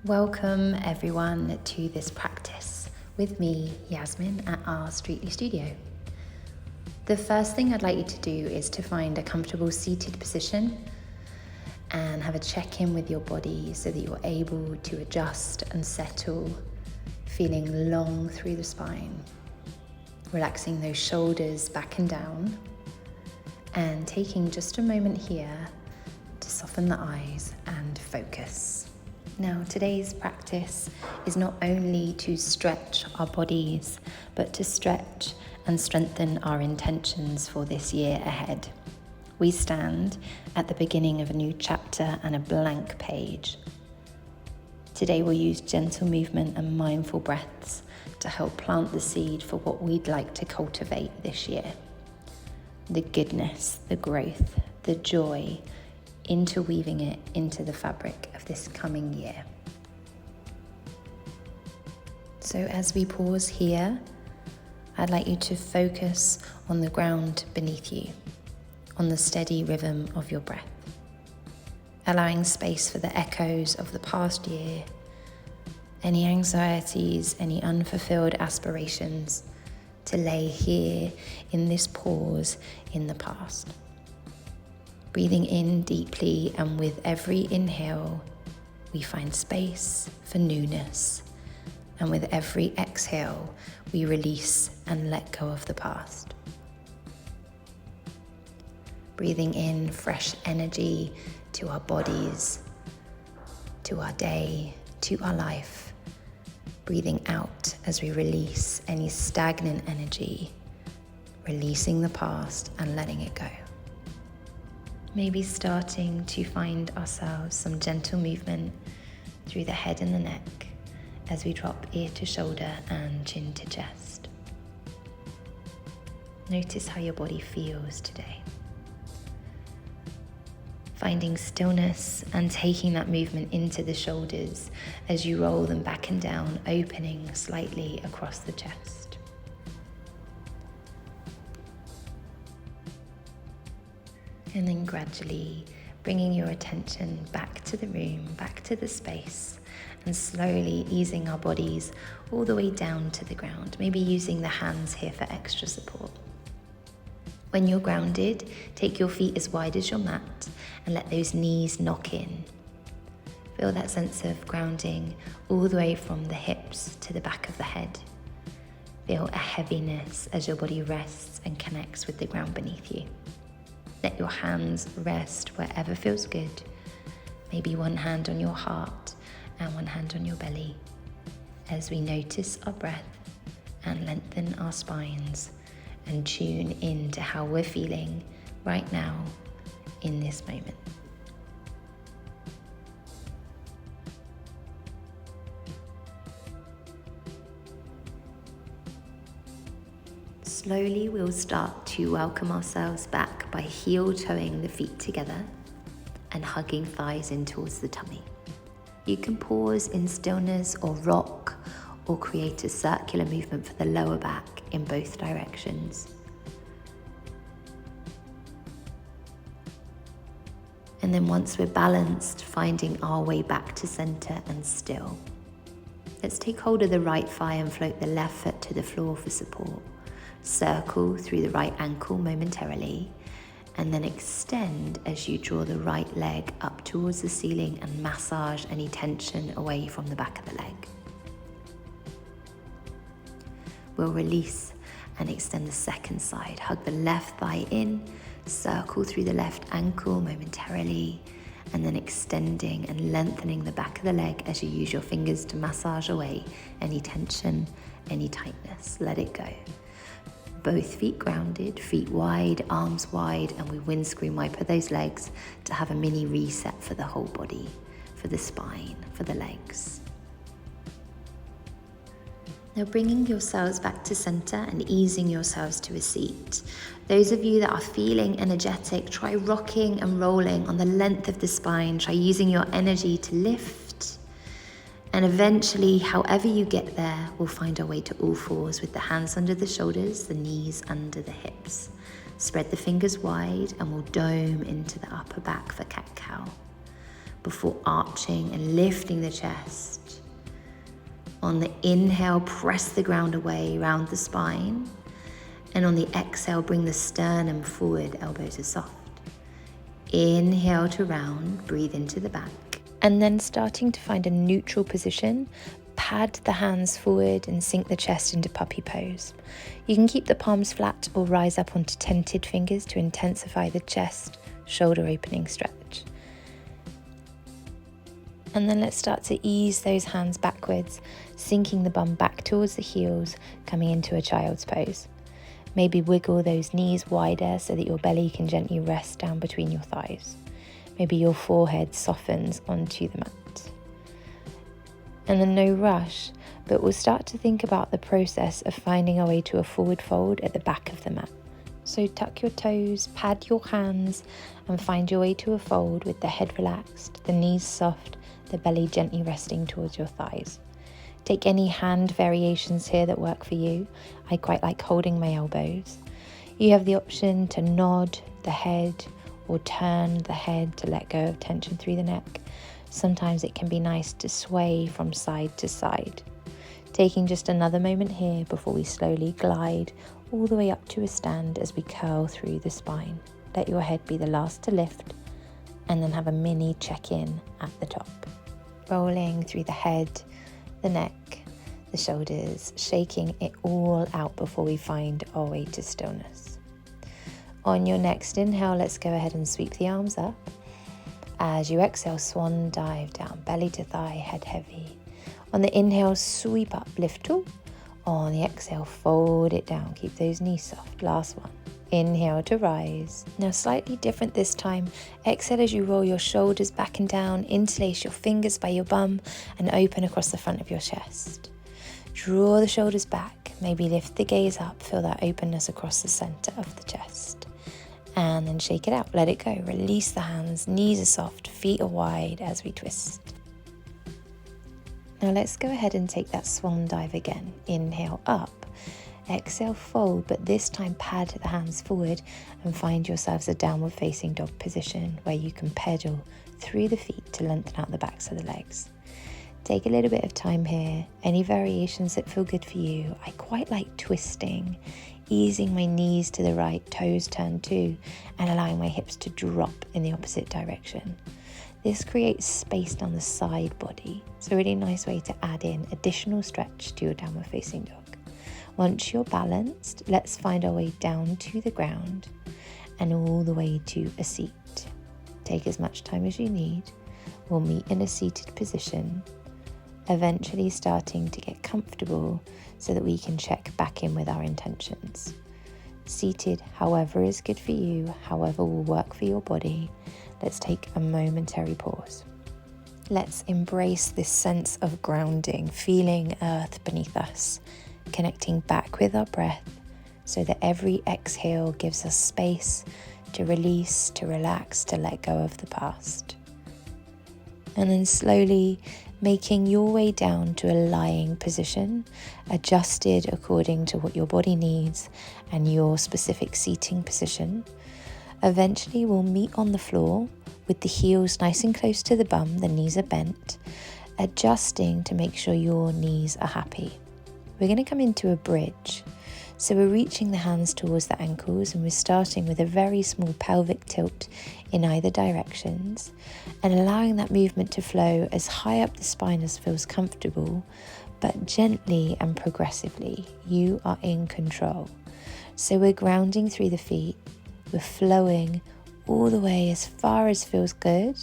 Welcome everyone to this practice with me, Yasmin, at our Streetly Studio. The first thing I'd like you to do is to find a comfortable seated position and have a check-in with your body so that you're able to adjust and settle, feeling long through the spine, relaxing those shoulders back and down, and taking just a moment here to soften the eyes and focus. Now, today's practice is not only to stretch our bodies, but to stretch and strengthen our intentions for this year ahead. We stand at the beginning of a new chapter and a blank page. Today we'll use gentle movement and mindful breaths to help plant the seed for what we'd like to cultivate this year. The goodness, the growth, the joy, interweaving it into the fabric of this coming year. So as we pause here, I'd like you to focus on the ground beneath you, on the steady rhythm of your breath, allowing space for the echoes of the past year, any anxieties, any unfulfilled aspirations to lay here in this pause in the past. Breathing in deeply, and with every inhale, we find space for newness. And with every exhale, we release and let go of the past. Breathing in fresh energy to our bodies, to our day, to our life. Breathing out as we release any stagnant energy, releasing the past and letting it go. Maybe starting to find ourselves some gentle movement through the head and the neck as we drop ear to shoulder and chin to chest. Notice how your body feels today. Finding stillness and taking that movement into the shoulders as you roll them back and down, opening slightly across the chest. And then gradually bringing your attention back to the room, back to the space, and slowly easing our bodies all the way down to the ground, maybe using the hands here for extra support. When you're grounded, take your feet as wide as your mat and let those knees knock in. Feel that sense of grounding all the way from the hips to the back of the head. Feel a heaviness as your body rests and connects with the ground beneath you. Let your hands rest wherever feels good. Maybe one hand on your heart and one hand on your belly as we notice our breath and lengthen our spines and tune into how we're feeling right now in this moment. Slowly we'll start to welcome ourselves back by heel-toeing the feet together and hugging thighs in towards the tummy. You can pause in stillness or rock or create a circular movement for the lower back in both directions. And then once we're balanced, finding our way back to center and still. Let's take hold of the right thigh and float the left foot to the floor for support. Circle through the right ankle momentarily, and then extend as you draw the right leg up towards the ceiling and massage any tension away from the back of the leg. We'll release and extend the second side. Hug the left thigh in, circle through the left ankle momentarily, and then extending and lengthening the back of the leg as you use your fingers to massage away any tension, any tightness. Let it go. Both feet grounded, feet wide, arms wide, and we windscreen wiper those legs to have a mini reset for the whole body, for the spine, for the legs. Now bringing yourselves back to center and easing yourselves to a seat. Those of you that are feeling energetic, try rocking and rolling on the length of the spine. Try using your energy to lift. And eventually, however you get there, we'll find our way to all fours with the hands under the shoulders, the knees under the hips. Spread the fingers wide and we'll dome into the upper back for cat-cow. before arching and lifting the chest. On the inhale, press the ground away round the spine. And on the exhale, bring the sternum forward, elbows are soft. Inhale to round, breathe into the back. And then starting to find a neutral position, pad the hands forward and sink the chest into puppy pose. You can keep the palms flat or rise up onto tented fingers to intensify the chest, shoulder opening stretch. And then let's start to ease those hands backwards, sinking the bum back towards the heels, coming into a child's pose. Maybe wiggle those knees wider so that your belly can gently rest down between your thighs. Maybe your forehead softens onto the mat. And then no rush, but we'll start to think about the process of finding our way to a forward fold at the back of the mat. So tuck your toes, pad your hands, and find your way to a fold with the head relaxed, the knees soft, the belly gently resting towards your thighs. Take any hand variations here that work for you. I quite like holding my elbows. You have the option to nod the head or turn the head to let go of tension through the neck. Sometimes it can be nice to sway from side to side. Taking just another moment here before we slowly glide all the way up to a stand as we curl through the spine. Let your head be the last to lift, and then have a mini check-in at the top. Rolling through the head, the neck, the shoulders, shaking it all out before we find our way to stillness. On your next inhale, let's go ahead and sweep the arms up. As you exhale, swan dive down, belly to thigh, head heavy. On the inhale, sweep up, lift tall. On the exhale, fold it down, keep those knees soft. Last one. Inhale to rise. Now slightly different this time. Exhale as you roll your shoulders back and down, interlace your fingers by your bum and open across the front of your chest. Draw the shoulders back, maybe lift the gaze up, feel that openness across the center of the chest. And then shake it out, let it go. Release the hands, knees are soft, feet are wide as we twist. Now let's go ahead and take that swan dive again. Inhale up. Exhale, fold, but this time pad the hands forward and find yourselves a downward facing dog position where you can pedal through the feet to lengthen out the backs of the legs. Take a little bit of time here. Any variations that feel good for you. I quite like twisting, easing my knees to the right, toes turned too, and allowing my hips to drop in the opposite direction. This creates space down the side body. It's a really nice way to add in additional stretch to your downward facing dog. Once you're balanced, let's find our way down to the ground and all the way to a seat. Take as much time as you need. We'll meet in a seated position, eventually starting to get comfortable so that we can check back in with our intentions. Seated, however is good for you, however will work for your body. Let's take a momentary pause. Let's embrace this sense of grounding, feeling earth beneath us, connecting back with our breath so that every exhale gives us space to release, to relax, to let go of the past. And then slowly making your way down to a lying position, adjusted according to what your body needs and your specific seating position. Eventually we'll meet on the floor with the heels nice and close to the bum, the knees are bent, adjusting to make sure your knees are happy. We're going to come into a bridge. So we're reaching the hands towards the ankles and we're starting with a very small pelvic tilt in either directions and allowing that movement to flow as high up the spine as feels comfortable, but gently and progressively. You are in control. So we're grounding through the feet, we're flowing all the way as far as feels good,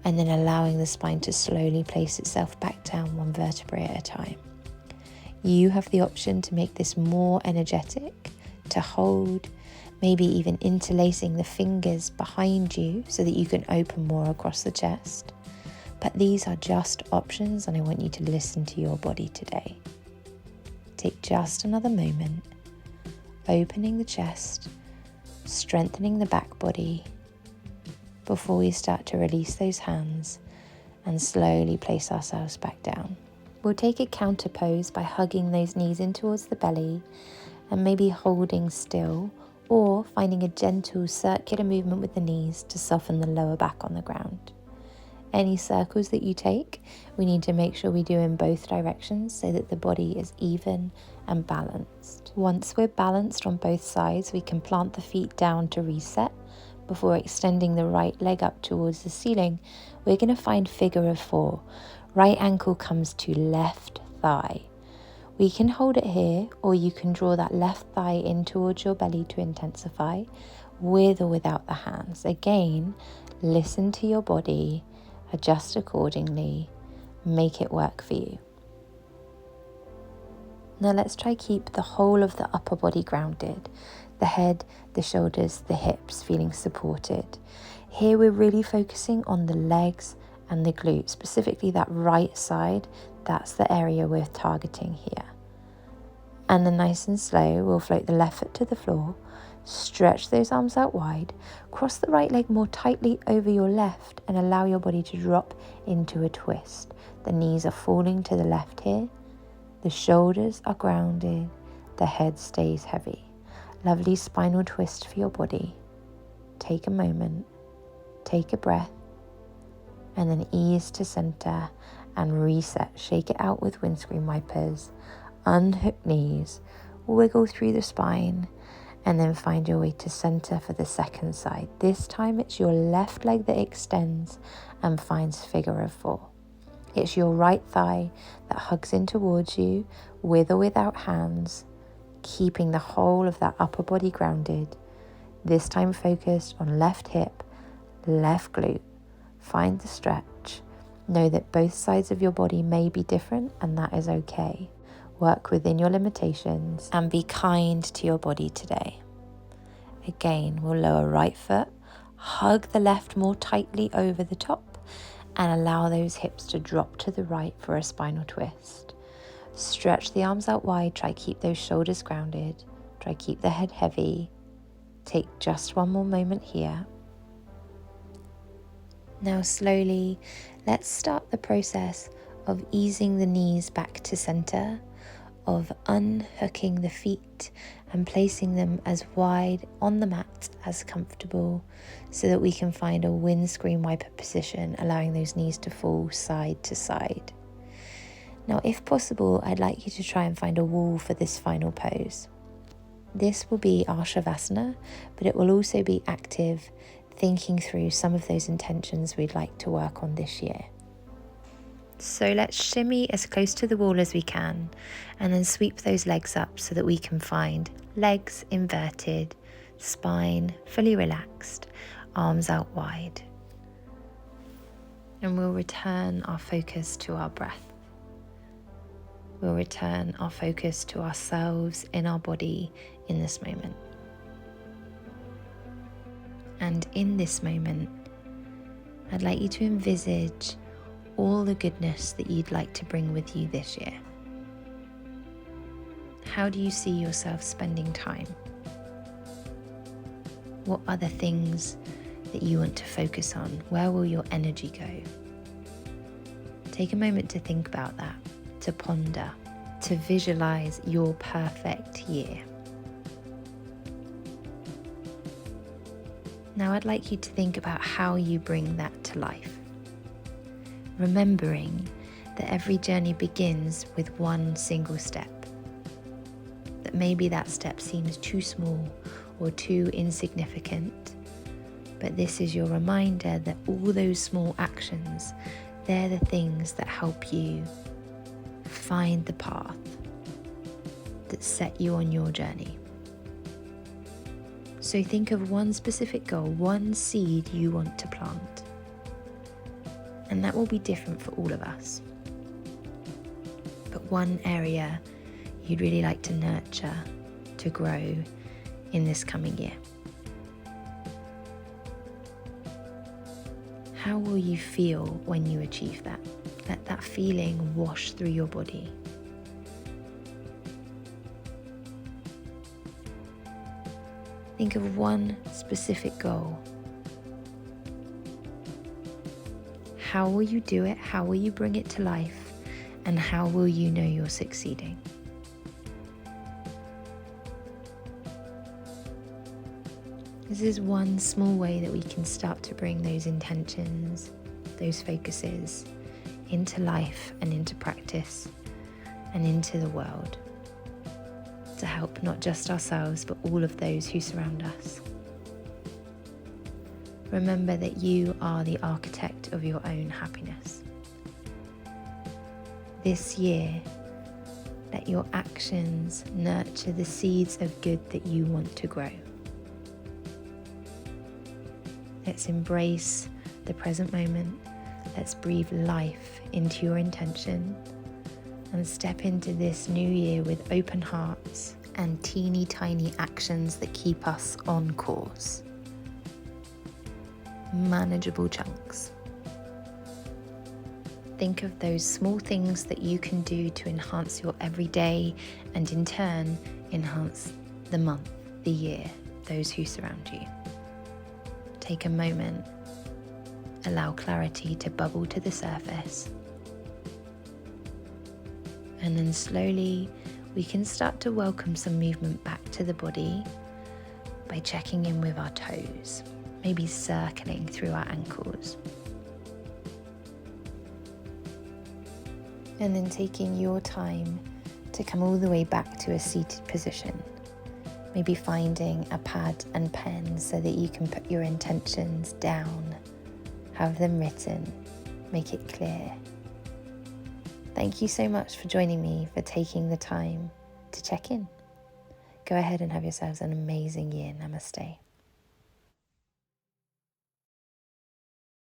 and then allowing the spine to slowly place itself back down one vertebrae at a time. You have the option to make this more energetic, to hold, maybe even interlacing the fingers behind you so that you can open more across the chest. But these are just options and I want you to listen to your body today. Take just another moment, opening the chest, strengthening the back body before we start to release those hands and slowly place ourselves back down. We'll take a counter pose by hugging those knees in towards the belly and maybe holding still or finding a gentle circular movement with the knees to soften the lower back on the ground. Any circles that you take, we need to make sure we do in both directions so that the body is even and balanced. Once we're balanced on both sides, we can plant the feet down to reset. Before extending the right leg up towards the ceiling, we're going to find figure of 4. Right ankle comes to left thigh. We can hold it here, or you can draw that left thigh in towards your belly to intensify, with or without the hands. Again, listen to your body, adjust accordingly, make it work for you. Now let's try keep the whole of the upper body grounded. The head, the shoulders, the hips feeling supported. Here we're really focusing on the legs and the glutes, specifically that right side. That's the area we're targeting here. And then nice and slow, we'll float the left foot to the floor, stretch those arms out wide, cross the right leg more tightly over your left and allow your body to drop into a twist. The knees are falling to the left here, the shoulders are grounded, the head stays heavy. Lovely spinal twist for your body. Take a moment, take a breath, and then ease to center and reset. Shake it out with windscreen wipers. Unhook knees, wiggle through the spine, and then find your way to center for the second side. This time it's your left leg that extends and finds figure of 4. It's your right thigh that hugs in towards you, with or without hands, keeping the whole of that upper body grounded. This time focused on left hip, left glute. Find the stretch. Know that both sides of your body may be different, and that is okay. Work within your limitations and be kind to your body today. Again, we'll lower right foot, hug the left more tightly over the top, and allow those hips to drop to the right for a spinal twist. Stretch the arms out wide, try keep those shoulders grounded, try keep the head heavy. Take just one more moment here. Now slowly, let's start the process of easing the knees back to center, of unhooking the feet and placing them as wide on the mat as comfortable so that we can find a windscreen wiper position, allowing those knees to fall side to side. Now, if possible, I'd like you to try and find a wall for this final pose. This will be our Shavasana, but it will also be active, thinking through some of those intentions we'd like to work on this year. So let's shimmy as close to the wall as we can, and then sweep those legs up so that we can find legs inverted, spine fully relaxed, arms out wide. And we'll return our focus to our breath. We'll return our focus to ourselves in our body in this moment. And in this moment, I'd like you to envisage all the goodness that you'd like to bring with you this year. How do you see yourself spending time? What are the things that you want to focus on? Where will your energy go? Take a moment to think about that, to ponder, to visualize your perfect year. Now I'd like you to think about how you bring that to life. Remembering that every journey begins with one single step. That maybe that step seems too small or too insignificant, but this is your reminder that all those small actions, they're the things that help you find the path that set you on your journey. So think of one specific goal, one seed you want to plant. And that will be different for all of us. But one area you'd really like to nurture, to grow in this coming year. How will you feel when you achieve that? Let that feeling wash through your body. Think of one specific goal. How will you do it? How will you bring it to life? And how will you know you're succeeding? This is one small way that we can start to bring those intentions those focuses into life and into practice and into the world to help not just ourselves but all of those who surround us. Remember that you are the architect of your own happiness. This year, let your actions nurture the seeds of good that you want to grow. Let's embrace the present moment. Let's breathe life into your intention and step into this new year with open hearts and teeny tiny actions that keep us on course. Manageable chunks. Think of those small things that you can do to enhance your everyday and in turn enhance the month, the year, those who surround you. Take a moment, allow clarity to bubble to the surface, and then slowly we can start to welcome some movement back to the body by checking in with our toes, maybe circling through our ankles. And then taking your time to come all the way back to a seated position. Maybe finding a pad and pen so that you can put your intentions down, have them written, make it clear. Thank you so much for joining me, for taking the time to check in. Go ahead and have yourselves an amazing year. Namaste.